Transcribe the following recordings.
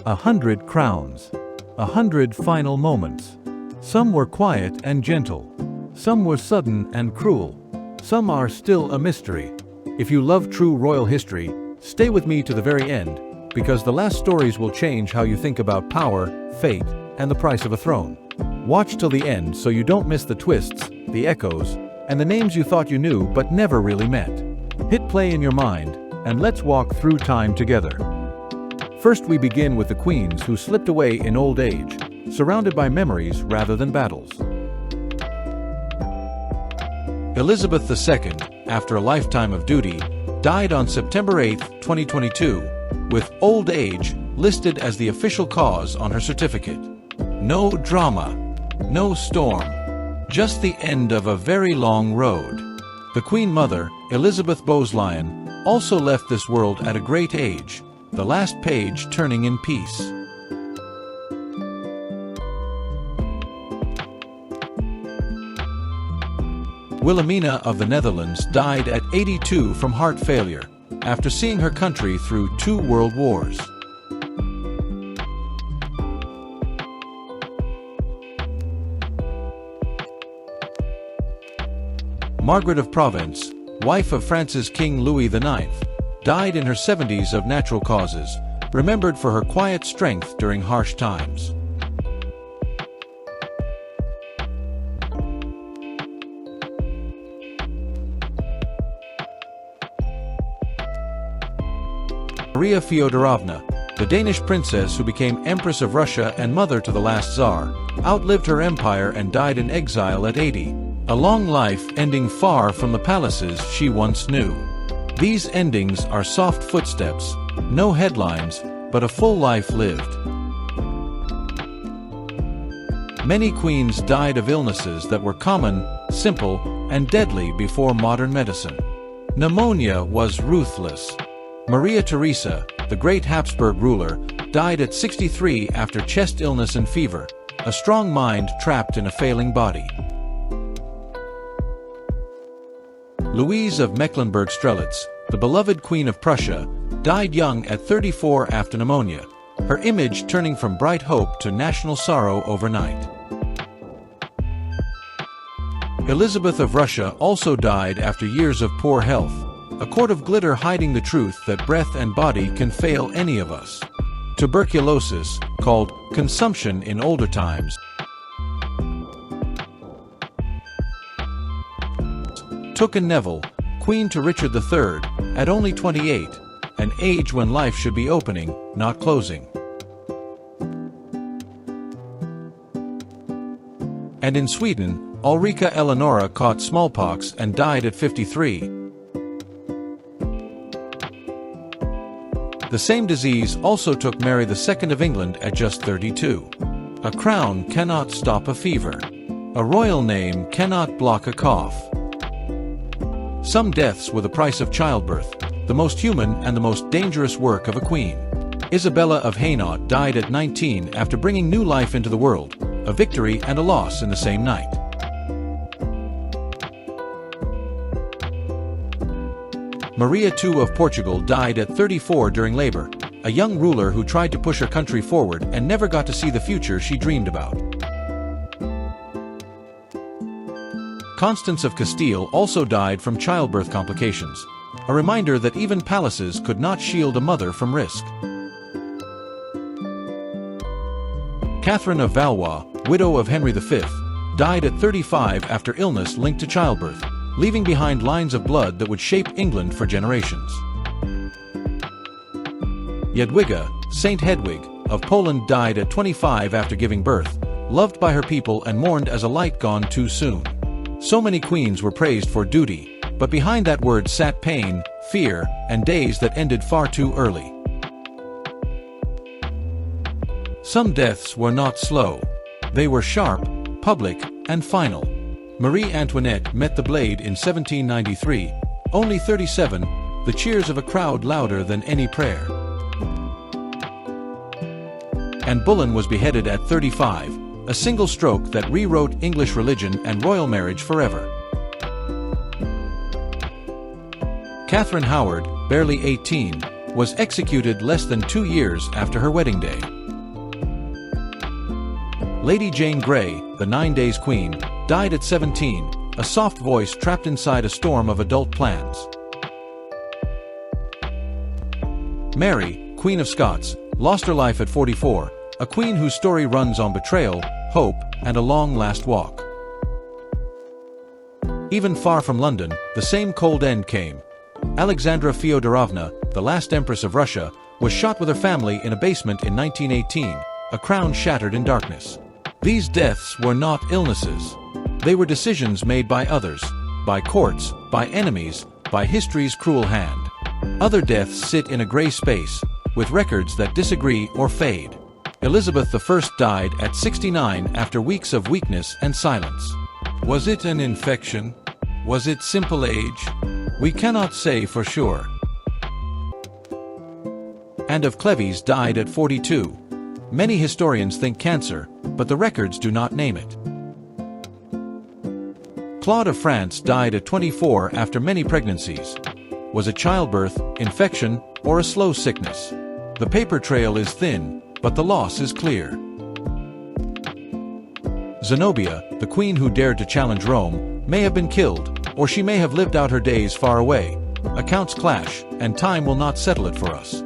100 crowns. 100 final moments. Some were quiet and gentle. Some were sudden and cruel. Some are still a mystery. If you love true royal history, stay with me to the very end, because the last stories will change how you think about power, fate, and the price of a throne. Watch till the end so you don't miss the twists, the echoes, and the names you thought you knew but never really met. Hit play in your mind, and let's walk through time together. First, we begin with the queens who slipped away in old age, surrounded by memories rather than battles. Elizabeth II, after a lifetime of duty, died on September 8, 2022, with old age listed as the official cause on her certificate. No drama, no storm, just the end of a very long road. The Queen Mother, Elizabeth Bowes-Lyon, also left this world at a great age, the last page turning in peace. Wilhelmina of the Netherlands died at 82 from heart failure, after seeing her country through 2 world wars. Margaret of Provence, wife of France's King Louis IX, died in her 70s of natural causes, remembered for her quiet strength during harsh times. Maria Feodorovna, the Danish princess who became Empress of Russia and mother to the last Tsar, outlived her empire and died in exile at 80, a long life ending far from the palaces she once knew. These endings are soft footsteps, no headlines, but a full life lived. Many queens died of illnesses that were common, simple, and deadly before modern medicine. Pneumonia was ruthless. Maria Theresa, the great Habsburg ruler, died at 63 after chest illness and fever, a strong mind trapped in a failing body. Louise of Mecklenburg-Strelitz, the beloved Queen of Prussia, died young at 34 after pneumonia, her image turning from bright hope to national sorrow overnight. Elizabeth of Russia also died after years of poor health, a court of glitter hiding the truth that breath and body can fail any of us. Tuberculosis, called consumption in older times, took Neville, queen to Richard III, at only 28, an age when life should be opening, not closing. And in Sweden, Ulrika Eleonora caught smallpox and died at 53. The same disease also took Mary II of England at just 32. A crown cannot stop a fever. A royal name cannot block a cough. Some deaths were the price of childbirth, the most human and the most dangerous work of a queen. Isabella of Hainaut died at 19 after bringing new life into the world, a victory and a loss in the same night. Maria II of Portugal died at 34 during labor, a young ruler who tried to push her country forward and never got to see the future she dreamed about. Constance of Castile also died from childbirth complications, a reminder that even palaces could not shield a mother from risk. Catherine of Valois, widow of Henry V, died at 35 after illness linked to childbirth, leaving behind lines of blood that would shape England for generations. Jadwiga, Saint Hedwig, of Poland died at 25 after giving birth, loved by her people and mourned as a light gone too soon. So many queens were praised for duty, but behind that word sat pain, fear, and days that ended far too early. Some deaths were not slow. They were sharp, public, and final. Marie Antoinette met the blade in 1793, only 37, the cheers of a crowd louder than any prayer. Anne Boleyn was beheaded at 35, a single stroke that rewrote English religion and royal marriage forever. Catherine Howard, barely 18, was executed less than 2 years after her wedding day. Lady Jane Grey, the 9 Days Queen, died at 17, a soft voice trapped inside a storm of adult plans. Mary, Queen of Scots, lost her life at 44, a queen whose story runs on betrayal, hope, and a long last walk. Even far from London, the same cold end came. Alexandra Fyodorovna, the last Empress of Russia, was shot with her family in a basement in 1918, a crown shattered in darkness. These deaths were not illnesses. They were decisions made by others, by courts, by enemies, by history's cruel hand. Other deaths sit in a gray space, with records that disagree or fade. Elizabeth I died at 69 after weeks of weakness and silence. Was it an infection? Was it simple age? We cannot say for sure. Anne of Cleves died at 42. Many historians think cancer, but the records do not name it. Claude of France died at 24 after many pregnancies. Was it childbirth, infection, or a slow sickness? The paper trail is thin, but the loss is clear. Zenobia, the queen who dared to challenge Rome, may have been killed, or she may have lived out her days far away. Accounts clash, and time will not settle it for us.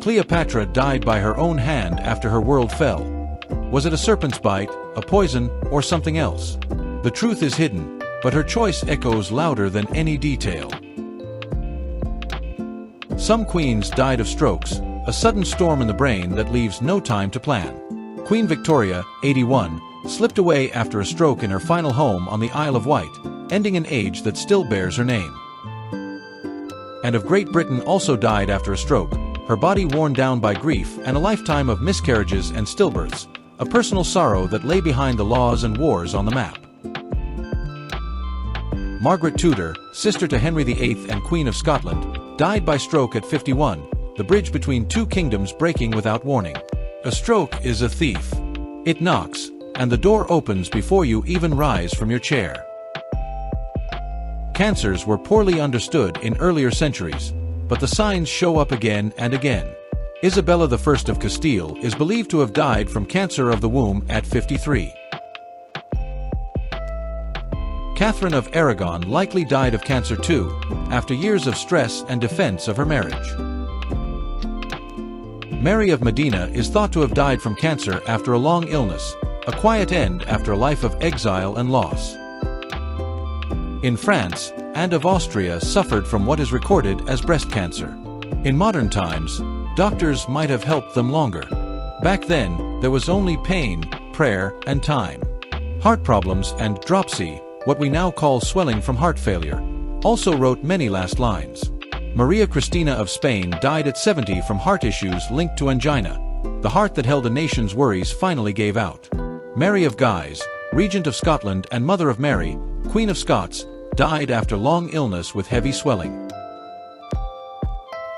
Cleopatra died by her own hand after her world fell. Was it a serpent's bite, a poison, or something else? The truth is hidden, but her choice echoes louder than any detail. Some queens died of strokes, a sudden storm in the brain that leaves no time to plan. Queen Victoria, 81, slipped away after a stroke in her final home on the Isle of Wight, ending an age that still bears her name. Anne of Great Britain also died after a stroke, her body worn down by grief and a lifetime of miscarriages and stillbirths, a personal sorrow that lay behind the laws and wars on the map. Margaret Tudor, sister to Henry VIII and Queen of Scotland, died by stroke at 51, the bridge between two kingdoms breaking without warning. A stroke is a thief. It knocks, and the door opens before you even rise from your chair. Cancers were poorly understood in earlier centuries, but the signs show up again and again. Isabella I of Castile is believed to have died from cancer of the womb at 53. Catherine of Aragon likely died of cancer too, after years of stress and defense of her marriage. Mary of Modena is thought to have died from cancer after a long illness, a quiet end after a life of exile and loss. In France, Anne of Austria suffered from what is recorded as breast cancer. In modern times, doctors might have helped them longer. Back then, there was only pain, prayer, and time. Heart problems and dropsy, what we now call swelling from heart failure, also wrote many last lines. Maria Cristina of Spain died at 70 from heart issues linked to angina. The heart that held a nation's worries finally gave out. Mary of Guise, Regent of Scotland and mother of Mary, Queen of Scots, died after long illness with heavy swelling.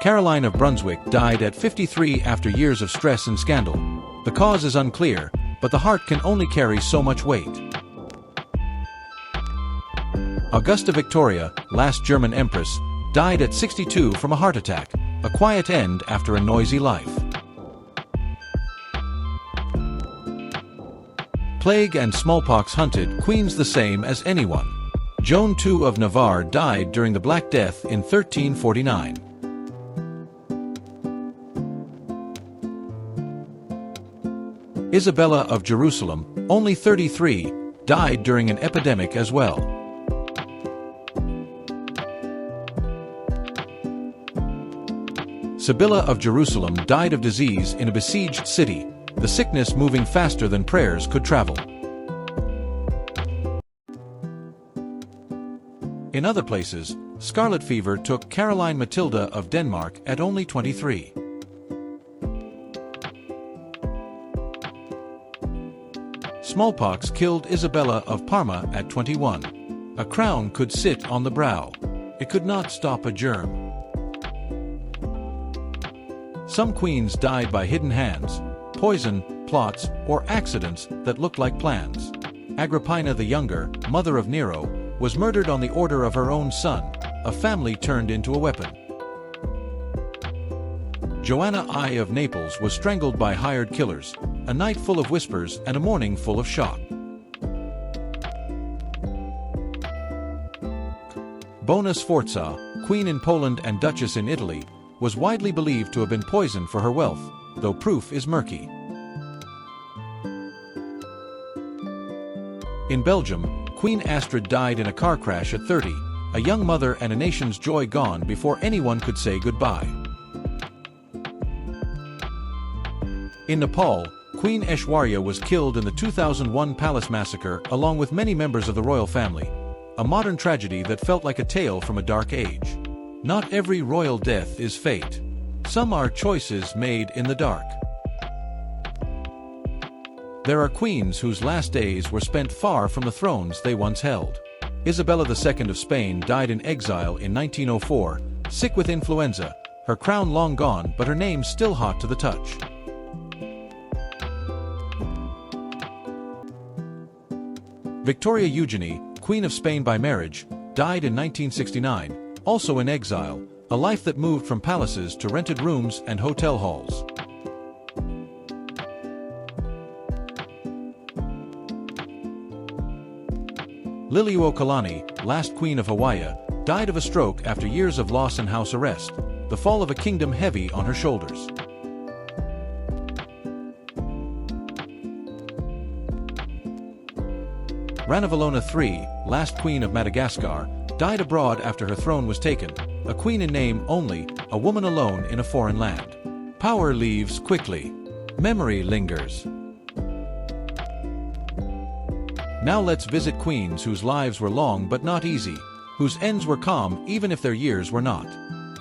Caroline of Brunswick died at 53 after years of stress and scandal. The cause is unclear, but the heart can only carry so much weight. Augusta Victoria, last German empress, died at 62 from a heart attack, a quiet end after a noisy life. Plague and smallpox hunted queens the same as anyone. Joan II of Navarre died during the Black Death in 1349. Isabella of Jerusalem, only 33, died during an epidemic as well. Sibylla of Jerusalem died of disease in a besieged city, the sickness moving faster than prayers could travel. In other places, scarlet fever took Caroline Matilda of Denmark at only 23. Smallpox killed Isabella of Parma at 21. A crown could sit on the brow. It could not stop a germ. Some queens died by hidden hands, poison, plots, or accidents that looked like plans. Agrippina the Younger, mother of Nero, was murdered on the order of her own son, a family turned into a weapon. Joanna I of Naples was strangled by hired killers, a night full of whispers and a morning full of shock. Bona Sforza, queen in Poland and duchess in Italy, was widely believed to have been poisoned for her wealth, though proof is murky. In Belgium, Queen Astrid died in a car crash at 30, a young mother and a nation's joy gone before anyone could say goodbye. In Nepal, Queen Aishwarya was killed in the 2001 palace massacre along with many members of the royal family, a modern tragedy that felt like a tale from a dark age. Not every royal death is fate. Some are choices made in the dark. There are queens whose last days were spent far from the thrones they once held. Isabella II of Spain died in exile in 1904, sick with influenza, her crown long gone but her name still hot to the touch. Victoria Eugenie, Queen of Spain by marriage, died in 1969, also in exile, a life that moved from palaces to rented rooms and hotel halls. Liliuokalani, last Queen of Hawaii, died of a stroke after years of loss and house arrest, the fall of a kingdom heavy on her shoulders. Ranavalona III, last Queen of Madagascar, died abroad after her throne was taken, a queen in name only, a woman alone in a foreign land. Power leaves quickly. Memory lingers. Now let's visit queens whose lives were long but not easy, whose ends were calm even if their years were not.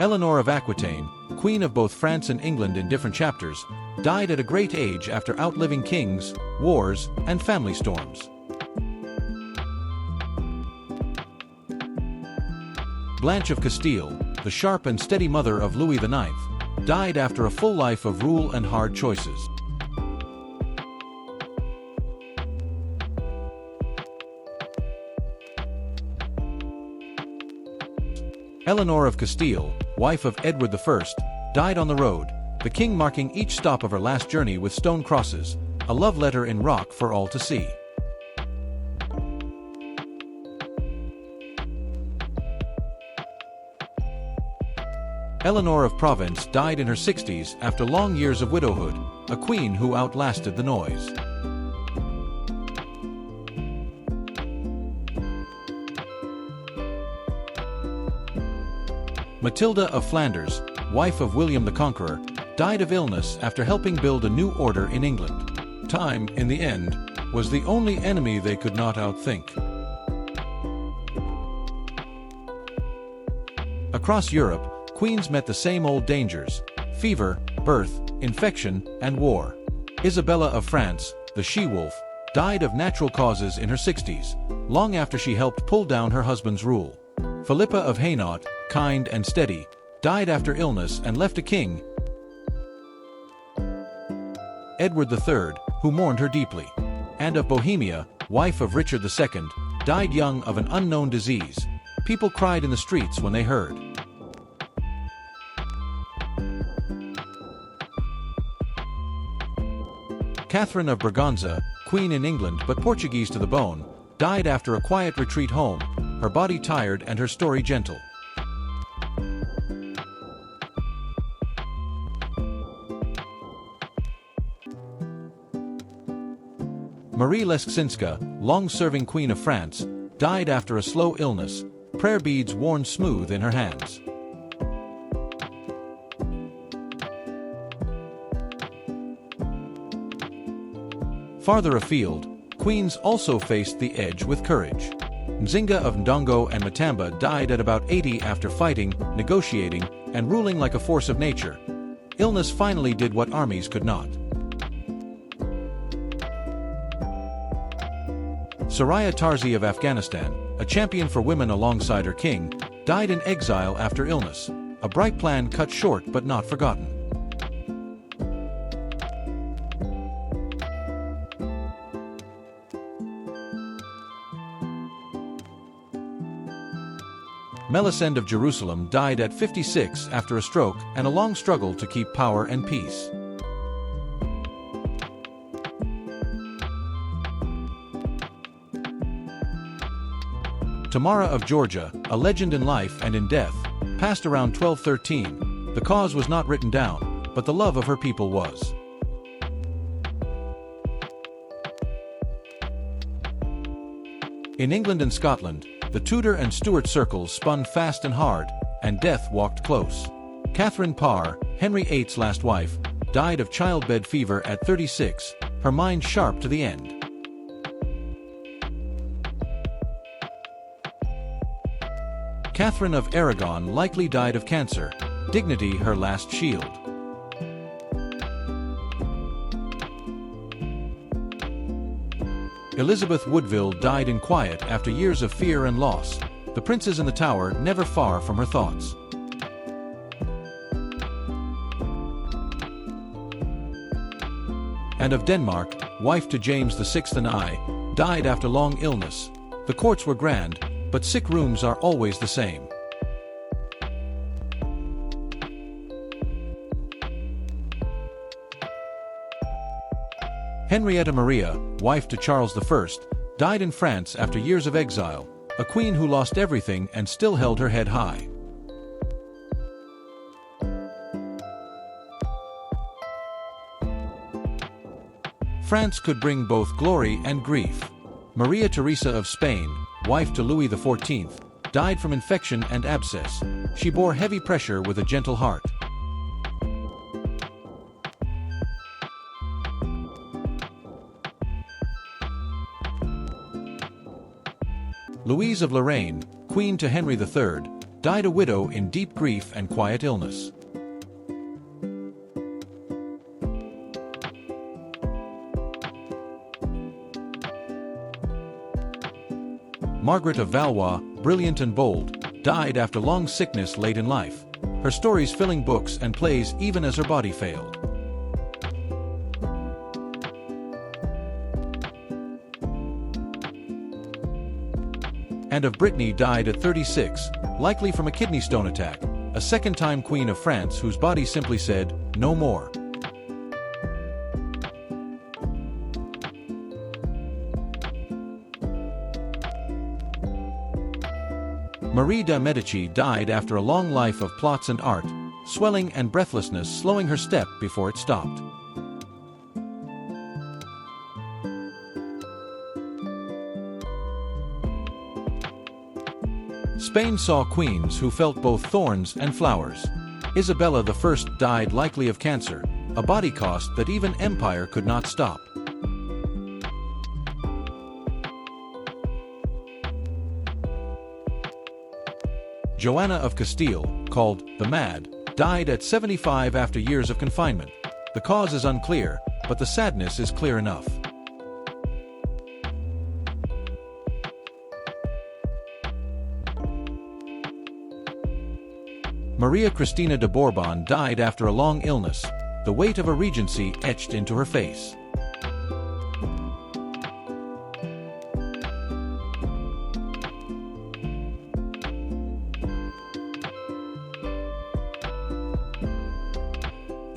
Eleanor of Aquitaine, Queen of both France and England in different chapters, died at a great age after outliving kings, wars, and family storms. Blanche of Castile, the sharp and steady mother of Louis IX, died after a full life of rule and hard choices. Eleanor of Castile, wife of Edward I, died on the road, the king marking each stop of her last journey with stone crosses, a love letter in rock for all to see. Eleanor of Provence died in her 60s after long years of widowhood, a queen who outlasted the noise. Matilda of Flanders, wife of William the Conqueror, died of illness after helping build a new order in England. Time, in the end, was the only enemy they could not outthink. Across Europe, queens met the same old dangers: fever, birth, infection, and war. Isabella of France, the she-wolf, died of natural causes in her 60s, long after she helped pull down her husband's rule. Philippa of Hainaut, kind and steady, died after illness and left a king, Edward III, who mourned her deeply. Anne of Bohemia, wife of Richard II, died young of an unknown disease. People cried in the streets when they heard. Catherine of Braganza, queen in England but Portuguese to the bone, died after a quiet retreat home, her body tired and her story gentle. Marie Lesksinska, long-serving Queen of France, died after a slow illness, prayer beads worn smooth in her hands. Farther afield, queens also faced the edge with courage. Nzinga of Ndongo and Matamba died at about 80 after fighting, negotiating, and ruling like a force of nature. Illness finally did what armies could not. Soraya Tarzi of Afghanistan, a champion for women alongside her king, died in exile after illness, a bright plan cut short but not forgotten. Melisende of Jerusalem died at 56 after a stroke and a long struggle to keep power and peace. Tamara of Georgia, a legend in life and in death, passed around 1213. The cause was not written down, but the love of her people was. In England and Scotland, the Tudor and Stuart circles spun fast and hard, and death walked close. Catherine Parr, Henry VIII's last wife, died of childbed fever at 36, her mind sharp to the end. Catherine of Aragon likely died of cancer, dignity her last shield. Elizabeth Woodville died in quiet after years of fear and loss, the princes in the Tower never far from her thoughts. And of Denmark, wife to James VI and I, died after long illness. The courts were grand, but sick rooms are always the same. Henrietta Maria, wife to Charles I, died in France after years of exile, a queen who lost everything and still held her head high. France could bring both glory and grief. Maria Theresa of Spain, wife to Louis XIV, died from infection and abscess. She bore heavy pressure with a gentle heart. Louise of Lorraine, queen to Henry III, died a widow in deep grief and quiet illness. Margaret of Valois, brilliant and bold, died after long sickness late in life, her stories filling books and plays even as her body failed. And of Brittany died at 36, likely from a kidney stone attack, a second-time Queen of France whose body simply said, "No more." Marie de' Medici died after a long life of plots and art, swelling and breathlessness slowing her step before it stopped. Spain saw queens who felt both thorns and flowers. Isabella I died likely of cancer, a body cost that even empire could not stop. Joanna of Castile, called the Mad, died at 75 after years of confinement. The cause is unclear, but the sadness is clear enough. Maria Cristina de Bourbon died after a long illness, the weight of a regency etched into her face.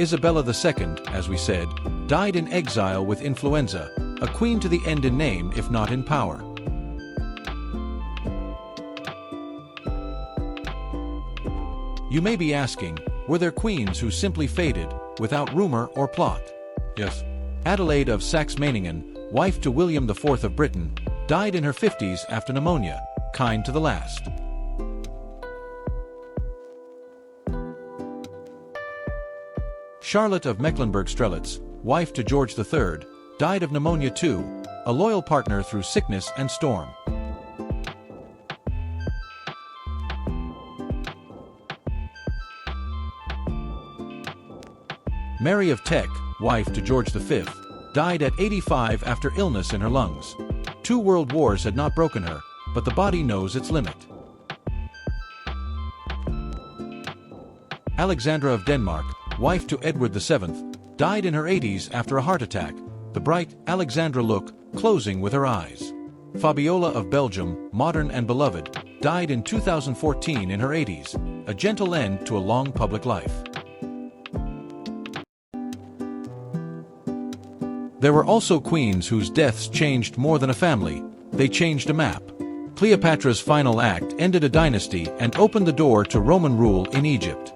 Isabella II, as we said, died in exile with influenza, a queen to the end in name if not in power. You may be asking, were there queens who simply faded, without rumor or plot? Yes. Adelaide of Saxe-Meiningen, wife to William IV of Britain, died in her 50s after pneumonia, kind to the last. Charlotte of Mecklenburg-Strelitz, wife to George III, died of pneumonia too, a loyal partner through sickness and storm. Mary of Teck, wife to George V, died at 85 after illness in her lungs. 2 world wars had not broken her, but the body knows its limit. Alexandra of Denmark, wife to Edward VII, died in her 80s after a heart attack, the bright Alexandra look closing with her eyes. Fabiola of Belgium, modern and beloved, died in 2014 in her 80s, a gentle end to a long public life. There were also queens whose deaths changed more than a family, they changed a map. Cleopatra's final act ended a dynasty and opened the door to Roman rule in Egypt.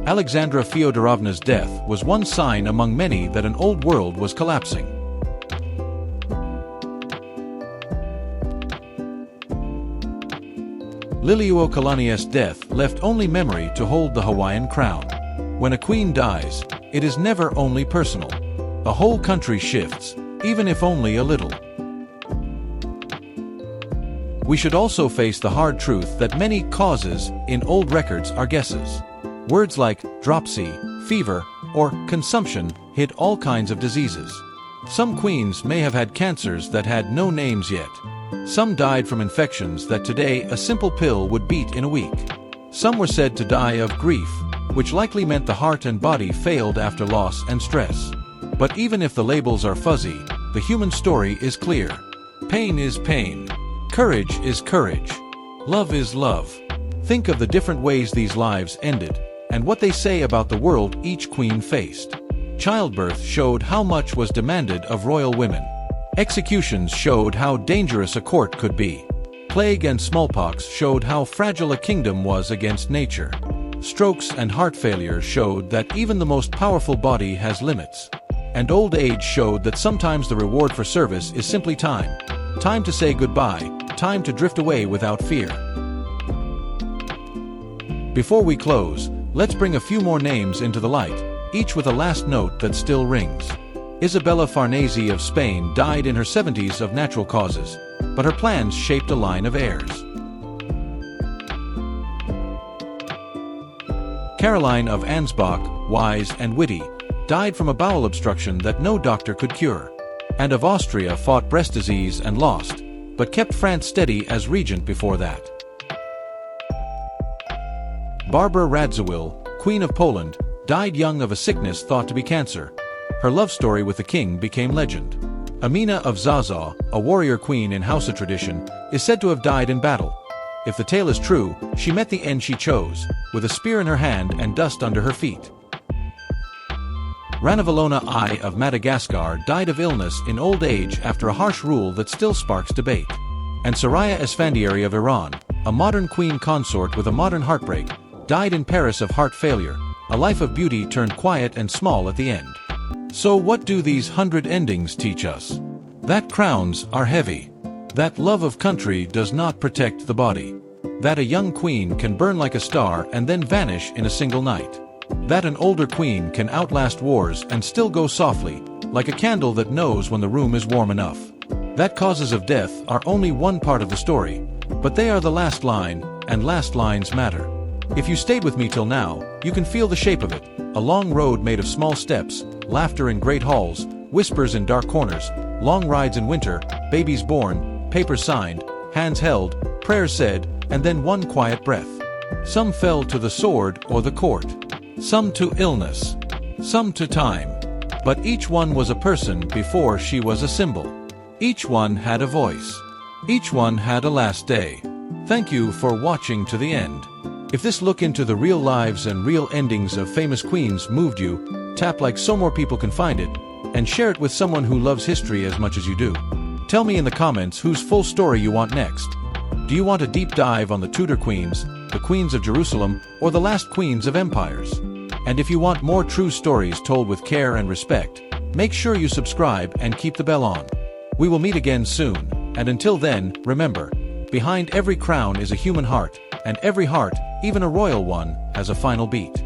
Alexandra Fyodorovna's death was one sign among many that an old world was collapsing. Liliuokalani's death left only memory to hold the Hawaiian crown. When a queen dies, it is never only personal. A whole country shifts, even if only a little. We should also face the hard truth that many causes in old records are guesses. Words like dropsy, fever, or consumption hid all kinds of diseases. Some queens may have had cancers that had no names yet. Some died from infections that today a simple pill would beat in a week. Some were said to die of grief, which likely meant the heart and body failed after loss and stress. But even if the labels are fuzzy, the human story is clear. Pain is pain. Courage is courage. Love is love. Think of the different ways these lives ended, and what they say about the world each queen faced. Childbirth showed how much was demanded of royal women. Executions showed how dangerous a court could be. Plague and smallpox showed how fragile a kingdom was against nature. Strokes and heart failure showed that even the most powerful body has limits. And old age showed that sometimes the reward for service is simply time. Time to say goodbye, time to drift away without fear. Before we close, let's bring a few more names into the light, each with a last note that still rings. Isabella Farnese of Spain died in her 70s of natural causes, but her plans shaped a line of heirs. Caroline of Ansbach, wise and witty, died from a bowel obstruction that no doctor could cure. And of Austria fought breast disease and lost, but kept France steady as regent before that. Barbara Radziwill, Queen of Poland, died young of a sickness thought to be cancer. Her love story with the king became legend. Amina of Zaza, a warrior queen in Hausa tradition, is said to have died in battle. If the tale is true, she met the end she chose, with a spear in her hand and dust under her feet. Ranavalona I of Madagascar died of illness in old age after a harsh rule that still sparks debate. And Soraya Esfandiari of Iran, a modern queen consort with a modern heartbreak, died in Paris of heart failure, a life of beauty turned quiet and small at the end. So what do these 100 endings teach us? That crowns are heavy. That love of country does not protect the body. That a young queen can burn like a star and then vanish in a single night. That an older queen can outlast wars and still go softly, like a candle that knows when the room is warm enough. That causes of death are only one part of the story, but they are the last line, and last lines matter. If you stayed with me till now, you can feel the shape of it, a long road made of small steps, laughter in great halls, whispers in dark corners, long rides in winter, babies born, papers signed, hands held, prayers said, and then one quiet breath. Some fell to the sword or the court. Some to illness. Some to time. But each one was a person before she was a symbol. Each one had a voice. Each one had a last day. Thank you for watching to the end. If this look into the real lives and real endings of famous queens moved you, tap like so more people can find it, and share it with someone who loves history as much as you do. Tell me in the comments whose full story you want next. Do you want a deep dive on the Tudor queens, the queens of Jerusalem, or the last queens of empires? And if you want more true stories told with care and respect, make sure you subscribe and keep the bell on. We will meet again soon, and until then, remember, behind every crown is a human heart, and every heart, even a royal one, has a final beat.